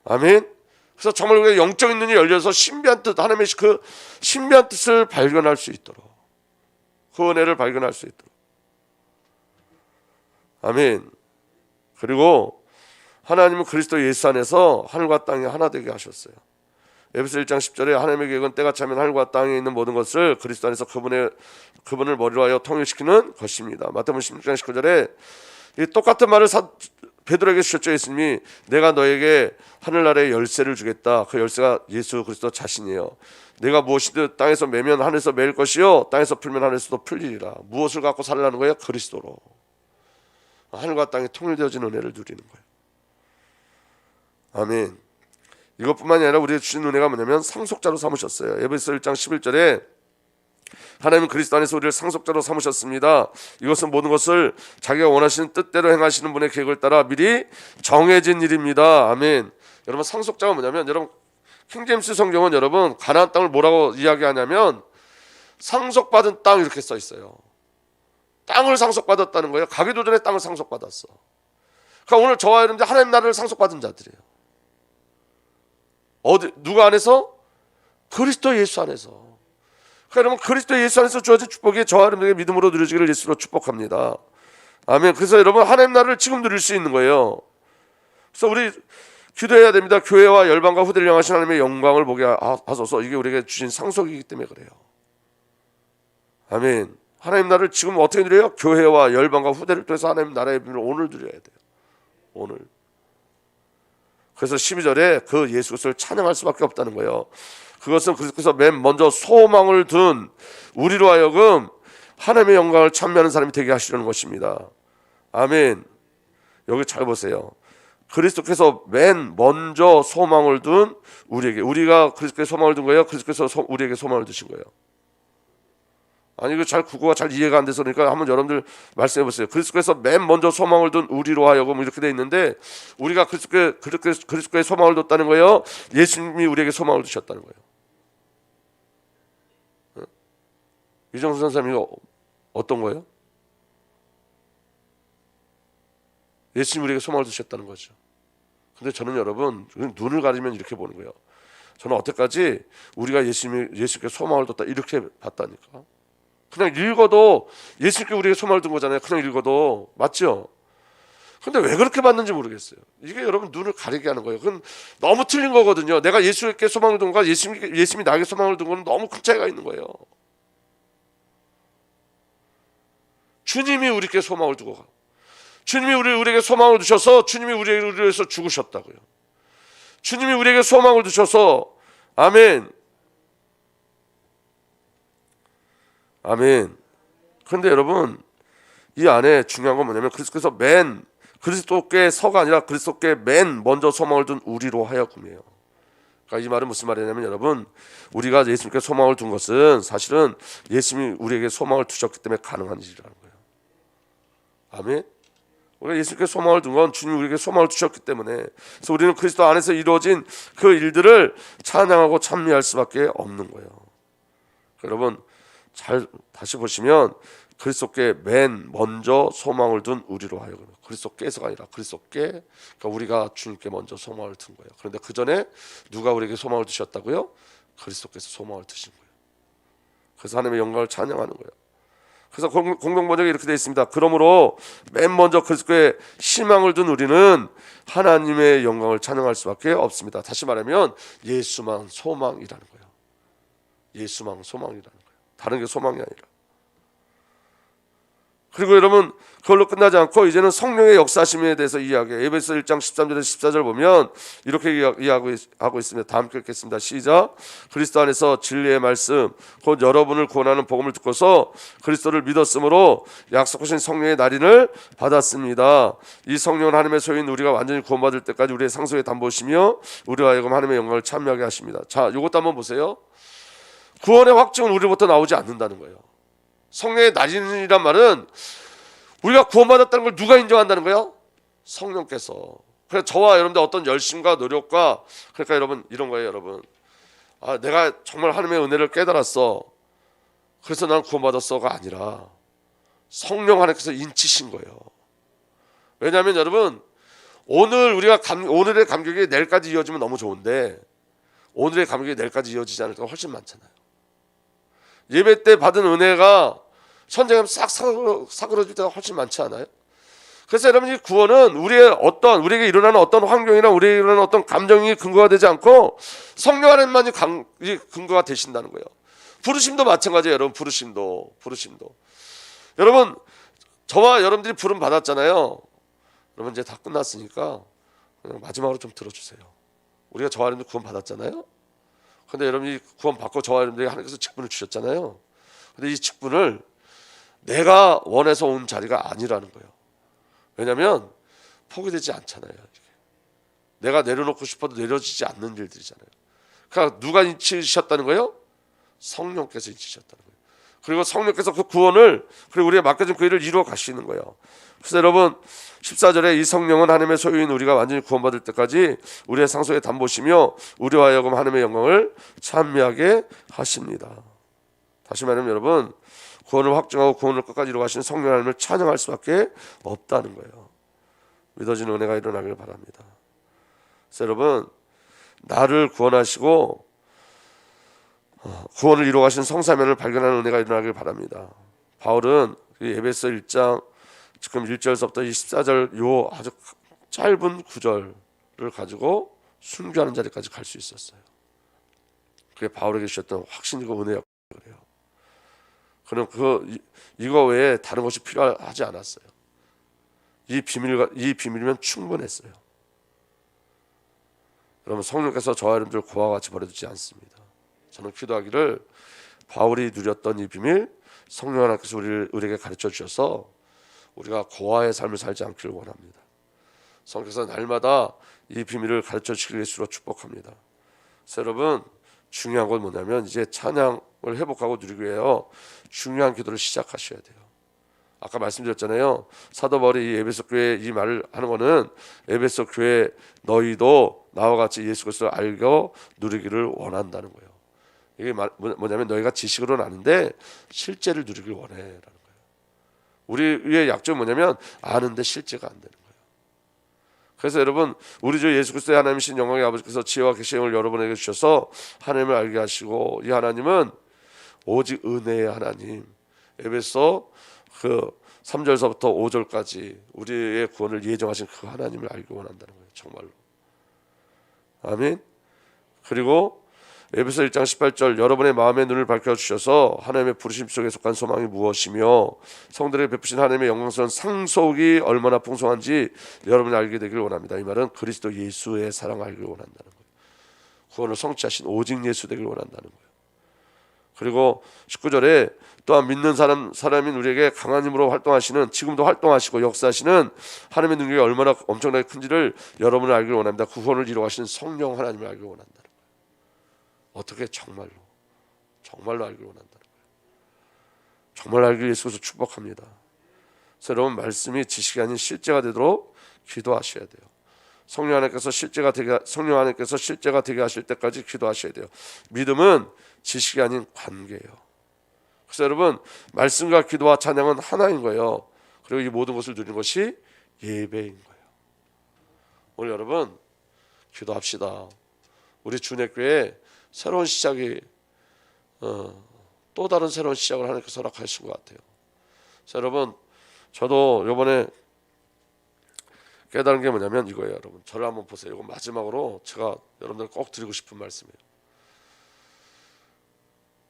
아멘. 그래서 정말 우리가 영적인 눈이 열려서 신비한 뜻, 하나님의 그 신비한 뜻을 발견할 수 있도록, 그 은혜를 발견할 수 있도록. 아멘. 그리고 하나님은 그리스도 예수 안에서 하늘과 땅이 하나 되게 하셨어요. 에베소 1장 10절에 하나님의 계획은 때가 차면 하늘과 땅에 있는 모든 것을 그리스도 안에서 그분을 머리로 하여 통일시키는 것입니다. 마태복음 16장 19절에 이 똑같은 말을 베드로에게 주셨죠. 예수님이 내가 너에게 하늘나라의 열쇠를 주겠다. 그 열쇠가 예수 그리스도 자신이에요. 내가 무엇이든 땅에서 매면 하늘에서 매일 것이요 땅에서 풀면 하늘에서도 풀리리라. 무엇을 갖고 살라는 거예요? 그리스도로. 하늘과 땅이 통일되어진 은혜를 누리는 거예요. 아멘. 이것뿐만이 아니라 우리에게 주신 은혜가 뭐냐면 상속자로 삼으셨어요. 에베소 1장 11절에 하나님은 그리스도 안에서 우리를 상속자로 삼으셨습니다. 이것은 모든 것을 자기가 원하시는 뜻대로 행하시는 분의 계획을 따라 미리 정해진 일입니다. 아멘. 여러분 상속자가 뭐냐면, 여러분 킹제임스 성경은 여러분 가나안 땅을 뭐라고 이야기하냐면 상속받은 땅 이렇게 써 있어요. 땅을 상속받았다는 거예요. 가기도 전에 땅을 상속받았어. 그러니까 오늘 저와 여러분들 하나님 나라를 상속받은 자들이에요. 어디 누가 안에서? 그리스도 예수 안에서. 그러니까 여러분 그리스도 예수 안에서 주어진 축복이 저와 여러분에게 믿음으로 누려지기를 예수로 축복합니다. 아멘. 그래서 여러분 하나님 나라를 지금 누릴 수 있는 거예요. 그래서 우리 기도해야 됩니다. 교회와 열방과 후대를 향하신 하나님의 영광을 보게 하소서. 이게 우리에게 주신 상속이기 때문에 그래요. 아멘. 하나님 나라를 지금 어떻게 누려요? 교회와 열방과 후대를 통해서 하나님 나라의 비밀을 오늘 누려야 돼요. 오늘. 그래서 12절에 그 예수 그리스도를 찬양할 수밖에 없다는 거예요. 그것은 그래서 맨 먼저 소망을 둔 우리로 하여금 하나님의 영광을 찬미하는 사람이 되게 하시려는 것입니다. 아멘. 여기 잘 보세요. 그리스도께서 맨 먼저 소망을 둔 우리에게, 우리가 그리스도께 소망을 둔 거예요? 그리스도께서 우리에게 소망을 두신 거예요? 아니 이거 잘 국어가 잘 이해가 안 돼서 그러니까 한번 여러분들 말씀해 보세요. 그리스도께서 맨 먼저 소망을 둔 우리로 하여금 이렇게 돼 있는데 우리가 그리스도께 소망을 뒀다는 거예요? 예수님이 우리에게 소망을 두셨다는 거예요? 이정수 선생님이 어떤 거예요? 예수님이 우리에게 소망을 두셨다는 거죠. 근데 저는 여러분 눈을 가리면 이렇게 보는 거예요. 저는 어때까지 우리가 예수님께 소망을 뒀다 이렇게 봤다니까. 그냥 읽어도 예수님께 우리에게 소망을 둔 거잖아요. 그냥 읽어도. 맞죠? 근데 왜 그렇게 봤는지 모르겠어요. 이게 여러분 눈을 가리게 하는 거예요. 그건 너무 틀린 거거든요. 내가 예수님께 소망을 둔 것과 예수님이 나에게 소망을 둔 거는 너무 큰 차이가 있는 거예요. 주님이 우리께 소망을 두고 가. 주님이 우리에게 소망을 두셔서 주님이 우리를 위해서 죽으셨다고요. 주님이 우리에게 소망을 두셔서 아멘. 아멘. 그런데 여러분 이 안에 중요한 건 뭐냐면 그리스도께서 그리스도께서가 아니라 그리스도께 맨 먼저 소망을 둔 우리로 하여금이에요. 그러니까 이 말은 무슨 말이냐면 여러분 우리가 예수님께 소망을 둔 것은 사실은 예수님이 우리에게 소망을 두셨기 때문에 가능한 일이라는 거예요. 아멘. 우리가 예수님께 소망을 둔 건 주님이 우리에게 소망을 주셨기 때문에, 그래서 우리는 그리스도 안에서 이루어진 그 일들을 찬양하고 찬미할 수밖에 없는 거예요. 여러분 잘 다시 보시면 그리스도께 맨 먼저 소망을 둔 우리로 하여금, 그리스도께서가 아니라 그리스도께, 그러니까 우리가 주님께 먼저 소망을 둔 거예요. 그런데 그 전에 누가 우리에게 소망을 두셨다고요? 그리스도께서 소망을 두신 거예요. 그래서 하나님의 영광을 찬양하는 거예요. 그래서 공동 번역에 이렇게 되어 있습니다. 그러므로 맨 먼저 그리스도에 희망을 둔 우리는 하나님의 영광을 찬양할 수밖에 없습니다. 다시 말하면 예수만 소망이라는 거예요. 예수만 소망이라는 거예요. 다른 게 소망이 아니라. 그리고 여러분 그걸로 끝나지 않고 이제는 성령의 역사심에 대해서 이야기해요. 에베소 1장 13절에서 14절 보면 이렇게 이야기하고 있습니다. 다 함께 읽겠습니다. 시작. 그리스도 안에서 진리의 말씀 곧 여러분을 구원하는 복음을 듣고서 그리스도를 믿었으므로 약속하신 성령의 날인을 받았습니다. 이 성령은 하나님의 소유인 우리가 완전히 구원받을 때까지 우리의 상속의 담보시며 우리와 하여금 하나님의 영광을 참여하게 하십니다. 자, 이것도 한번 보세요. 구원의 확증은 우리로부터 나오지 않는다는 거예요. 성령의 날인이란 말은 우리가 구원받았다는 걸 누가 인정한다는 거예요? 성령께서. 그래서 저와 여러분들 어떤 열심과 노력과 그러니까 여러분 이런 거예요. 여러분 내가 정말 하나님의 은혜를 깨달았어 그래서 난 구원받았어가 아니라 성령 하나님께서 인치신 거예요. 왜냐하면 여러분 오늘 우리가 오늘의 감격이 내일까지 이어지면 너무 좋은데 오늘의 감격이 내일까지 이어지지 않을 때가 훨씬 많잖아요. 예배 때 받은 은혜가 선생님 싹 사그러질 때가 훨씬 많지 않아요? 그래서 여러분 이 구원은 우리에게 일어나는 어떤 환경이나 우리에게 일어나는 어떤 감정이 근거가 되지 않고 성령 하나님만이 근거가 되신다는 거예요. 부르심도 마찬가지예요. 여러분 부르심도 여러분 저와 여러분들이 부름 받았잖아요. 여러분 이제 다 끝났으니까 그냥 마지막으로 좀 들어주세요. 우리가 저와 여러분들 구원 받았잖아요. 근데 여러분이 구원 받고 저와 여러분들에게 하나님께서 직분을 주셨잖아요. 근데 이 직분을 내가 원해서 온 자리가 아니라는 거예요. 왜냐하면 포기되지 않잖아요. 내가 내려놓고 싶어도 내려지지 않는 일들이잖아요. 그러니까 누가 인치셨다는 거예요? 성령께서 인치셨다는 거예요. 그리고 성령께서 그 구원을 그리고 우리가 맡겨진 그 일을 이루어 가시는 거예요. 그래서 여러분 14절에 이 성령은 하나님의 소유인 우리가 완전히 구원받을 때까지 우리의 상속에 담보시며 우리와 하여금 하나님의 영광을 찬미하게 하십니다. 다시 말하면 여러분 구원을 확증하고 구원을 끝까지 이루어가시는 성령 하나님을 찬양할 수밖에 없다는 거예요. 믿어지는 은혜가 일어나길 바랍니다. 그래서 여러분 나를 구원하시고 구원을 이루어가신 성사면을 발견하는 은혜가 일어나길 바랍니다. 바울은 에베소 1장 지금 1절서부터 24절 요 아주 짧은 구절을 가지고 순교하는 자리까지 갈 수 있었어요. 그게 바울에게 주셨던 확신이고 은혜였고 그래요. 그럼 이거 외에 다른 것이 필요하지 않았어요. 이 비밀이면 충분했어요. 여러분 성령께서 저와 여러분들 고와 같이 버려두지 않습니다. 저는 기도하기를 바울이 누렸던 이 비밀 성령 하나님께서 우리에게 가르쳐 주셔서 우리가 고아의 삶을 살지 않기를 원합니다. 성령께서 날마다 이 비밀을 가르쳐 주시길 예수로 축복합니다. 그래서 여러분 중요한 건 뭐냐면 이제 찬양을 회복하고 누리기 위해요. 중요한 기도를 시작하셔야 돼요. 아까 말씀드렸잖아요. 사도 바울이 이 에베소 교회 이 말을 하는 거는 에베소 교회 너희도 나와 같이 예수 그리스도를 알고 누리기를 원한다는 거예요. 이게 뭐냐면 너희가 지식으로는 아는데 실제를 누리길 원해라는 거예요. 우리의 약점은 뭐냐면 아는데 실제가 안 되는 거예요. 그래서 여러분 우리 주 예수 그리스도의 하나님이신 영광의 아버지께서 지혜와 계시를 여러분에게 주셔서 하나님을 알게 하시고 이 하나님은 오직 은혜의 하나님. 에베소 3절서부터 5절까지 우리의 구원을 예정하신 그 하나님을 알기 원한다는 거예요. 정말로. 아멘. 그리고 에베소 1장 18절 여러분의 마음의 눈을 밝혀주셔서 하나님의 부르심 속에 속한 소망이 무엇이며 성들에게 베푸신 하나님의 영광스러운 상속이 얼마나 풍성한지 여러분이 알게 되길 원합니다. 이 말은 그리스도 예수의 사랑을 알길 원한다는 거예요. 구원을 성취하신 오직 예수 되길 원한다는 거예요. 그리고 19절에 또한 믿는 사람인 우리에게 강한 힘으로 활동하시는 지금도 활동하시고 역사하시는 하나님의 능력이 얼마나 엄청나게 큰지를 여러분을 알길 원합니다. 그 구원을 이루어가시는 성령 하나님을 알길 원한다는 거예요. 어떻게 정말로 알길 원한다는 거예요. 정말 알기 위해서 축복합니다. 그래서 여러분 말씀이 지식이 아닌 실제가 되도록 기도하셔야 돼요. 성령 하나님께서 실제가 되게 하실 때까지 기도하셔야 돼요. 믿음은 지식이 아닌 관계예요. 그래서 여러분 말씀과 기도와 찬양은 하나인 거예요. 그리고 이 모든 것을 누리는 것이 예배인 거예요. 오늘 여러분 기도합시다. 우리 주내교회 새로운 시작이 또 다른 새로운 시작을 하나님께서 허락하신 것 같아요. 자, 여러분, 저도 요번에 깨달은 게 뭐냐면 이거예요. 여러분, 저를 한번 보세요. 이거 마지막으로 제가 여러분들 꼭 드리고 싶은 말씀이에요.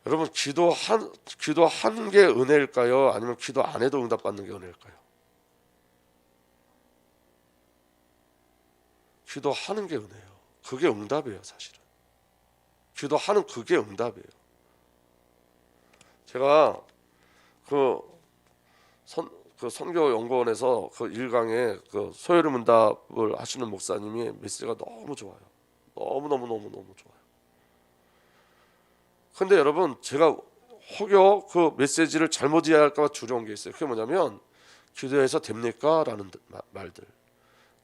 여러분, 기도하는 게 은혜일까요? 아니면 기도 안 해도 응답받는 게 은혜일까요? 기도하는 게 은혜예요. 그게 응답이에요, 사실은. 기도하는 그게 응답이에요. 제가 그 선교연구원에서 그 1강에 그 소요리 문답을 하시는 목사님이 메시지가 너무 좋아요. 너무 좋아요. 근데 여러분, 제가 혹여 그 메시지를 잘못 이해할까 봐 두려운 게 있어요. 그게 뭐냐면 기도해서 됩니까? 라는 말들.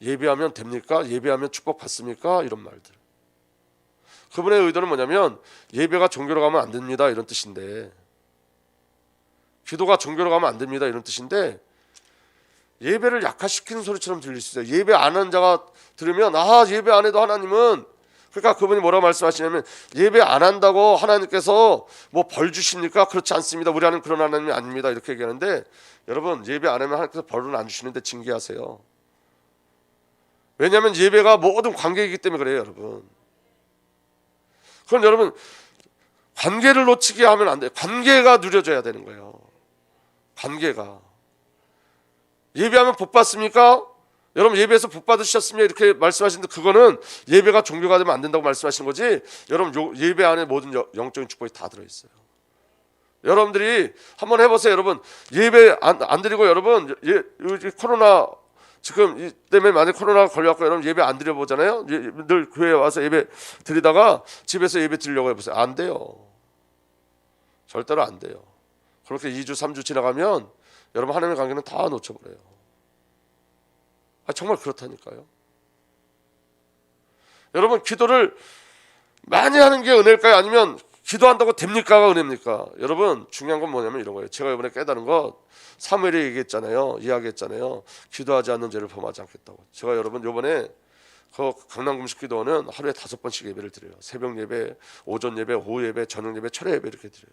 예배하면 됩니까? 예배하면 축복받습니까? 이런 말들. 그분의 의도는 뭐냐면 예배가 종교로 가면 안 됩니다 이런 뜻인데, 기도가 종교로 가면 안 됩니다 이런 뜻인데, 예배를 약화시키는 소리처럼 들릴 수 있어요. 예배 안 하는 자가 들으면 예배 안 해도 하나님은, 그러니까 그분이 뭐라고 말씀하시냐면 예배 안 한다고 하나님께서 뭐 벌 주십니까? 그렇지 않습니다. 우리 하나님 그런 하나님이 아닙니다 이렇게 얘기하는데, 여러분, 예배 안 하면 하나님께서 벌은 안 주시는데 징계하세요. 왜냐하면 예배가 모든 관계이기 때문에 그래요, 여러분. 그럼 여러분, 관계를 놓치게 하면 안 돼요. 관계가 누려져야 되는 거예요. 관계가. 예배하면 복 받습니까? 여러분, 예배에서 복 받으셨습니까? 이렇게 말씀하시는데, 그거는 예배가 종교가 되면 안 된다고 말씀하시는 거지, 여러분, 예배 안에 모든 영적인 축복이 다 들어있어요. 여러분들이 한번 해보세요. 여러분, 예배 안 드리고, 여러분, 코로나 지금 이 때문에 만약 코로나가 걸려갖고 여러분 예배 안 드려보잖아요. 늘 교회에 와서 예배 드리다가 집에서 예배 드리려고 해보세요. 안 돼요. 절대로 안 돼요. 그렇게 2주 3주 지나가면 여러분 하나님의 관계는 다 놓쳐버려요. 정말 그렇다니까요. 여러분, 기도를 많이 하는 게 은혜일까요? 아니면 기도한다고 됩니까가 은혜입니까? 여러분, 중요한 건 뭐냐면 이런 거예요. 제가 이번에 깨달은 것, 사무엘이 얘기했잖아요. 이야기했잖아요. 기도하지 않는 죄를 범하지 않겠다고. 제가 여러분 이번에 그 강남금식 기도원은 하루에 5번씩 예배를 드려요. 새벽 예배, 오전 예배, 오후 예배, 저녁 예배, 철야 예배 이렇게 드려요.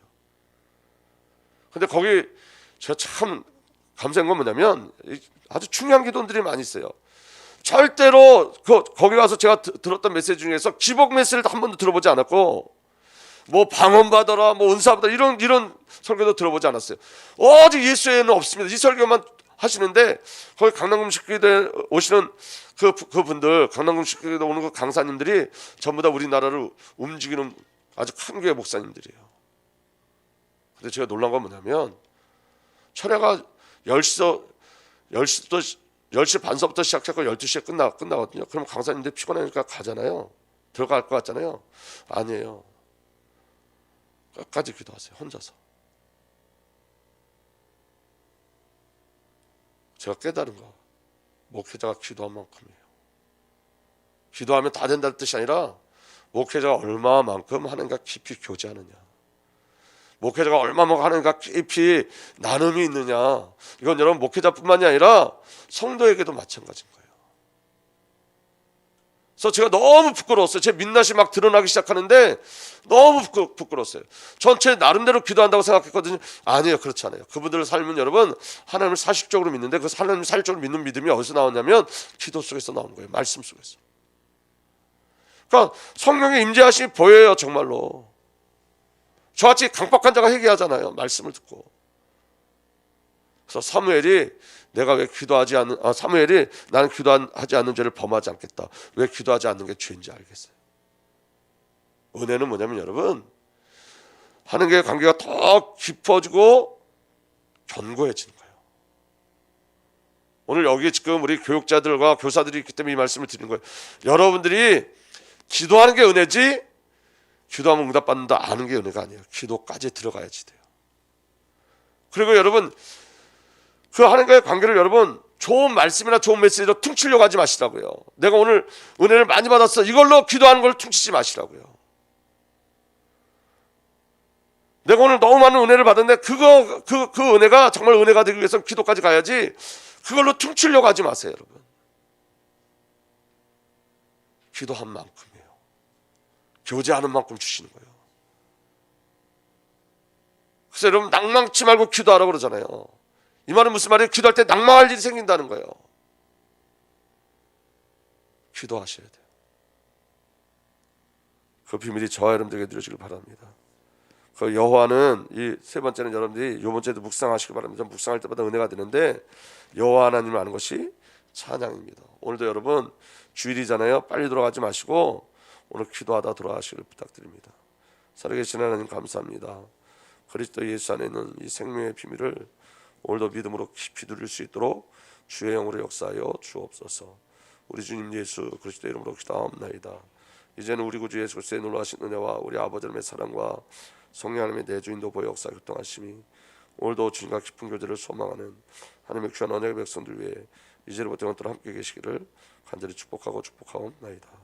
근데 거기 제가 참 감사한 건 뭐냐면 아주 중요한 기도원들이 많이 있어요. 절대로 거기 가서 제가 들었던 메시지 중에서 기복 메시지를 한 번도 들어보지 않았고, 뭐 방언 받아라, 뭐 은사 받아라 이런 설교도 들어보지 않았어요. 오직 예수에는 없습니다. 이 설교만 하시는데, 거기 강남금식교회 오시는 그분들, 강남금식교회 오는 그 강사님들이 전부 다 우리나라를 움직이는 아주 큰 교회 목사님들이에요. 근데 제가 놀란 건 뭐냐면, 철야가 10시 반서부터 시작해서 12시에 끝나거든요. 그럼 강사님들 피곤하니까 가잖아요. 들어갈 것 같잖아요. 아니에요. 끝까지 기도하세요. 혼자서. 제가 깨달은 거, 목회자가 기도한 만큼이에요. 기도하면 다 된다는 뜻이 아니라 목회자가 얼마만큼 하는가 깊이 교제하느냐, 목회자가 얼마만큼 하는가 깊이 나눔이 있느냐. 이건 여러분 목회자뿐만이 아니라 성도에게도 마찬가지인 거예요. 그래서 제가 너무 부끄러웠어요. 제 민낯이 막 드러나기 시작하는데 너무 부끄러웠어요. 전체 나름대로 기도한다고 생각했거든요. 아니에요. 그렇지 않아요. 그분들의 삶은 여러분 하나님을 사실적으로 믿는데, 그 하나님을 사실적으로 믿는 믿음이 어디서 나왔냐면 기도 속에서 나오는 거예요. 말씀 속에서. 그러니까 성령의 임재하심이 보여요. 정말로. 저같이 강박한 자가 회개하잖아요. 말씀을 듣고. 그래서 사무엘이 나는 기도하지 않는 죄를 범하지 않겠다. 왜 기도하지 않는 게 죄인지 알겠어요. 은혜는 뭐냐면 여러분, 하나님과의 관계가 더 깊어지고 견고해지는 거예요. 오늘 여기 지금 우리 교육자들과 교사들이 있기 때문에 이 말씀을 드리는 거예요. 여러분들이 기도하는 게 은혜지, 기도하면 응답받는다 아는 게 은혜가 아니에요. 기도까지 들어가야지 돼요. 그리고 여러분, 그 하나님과의 관계를 여러분 좋은 말씀이나 좋은 메시지로 퉁치려고 하지 마시라고요. 내가 오늘 은혜를 많이 받았어, 이걸로 기도하는 걸 퉁치지 마시라고요. 내가 오늘 너무 많은 은혜를 받았는데 그 은혜가 정말 은혜가 되기 위해서 기도까지 가야지, 그걸로 퉁치려고 하지 마세요. 여러분, 기도한 만큼이에요. 교제하는 만큼 주시는 거예요. 그래서 여러분 낭망치 말고 기도하라고 그러잖아요. 이 말은 무슨 말이에요? 기도할 때 낭망할 일이 생긴다는 거예요. 기도하셔야 돼요. 그 비밀이 저와 여러분들에게 누려지길 바랍니다. 그 여호와는 이 세 번째는 여러분들이 요 번째도 묵상하시길 바랍니다. 묵상할 때마다 은혜가 되는데 여호와 하나님을 아는 것이 찬양입니다. 오늘도 여러분 주일이잖아요. 빨리 돌아가지 마시고 오늘 기도하다 돌아가시길 부탁드립니다. 살아계신 하나님 감사합니다. 그리스도 예수 안에 있는 이 생명의 비밀을 오늘도 믿음으로 깊이 누릴 수 있도록 주의 영으로 역사하여 주옵소서. 우리 주님 예수 그리스도 이름으로 기도하옵나이다. 이제는 우리 구주 예수 그리스도의 놀라신 은혜와 우리 아버지 하나님의 사랑과 성령 하나님의 내주인도 보여 역사 교통하심이 오늘도 주님과 깊은 교제를 소망하는 하나님의 귀한 언약의 백성들 위해 이제부터 영원토록 함께 계시기를 간절히 축복하옵나이다.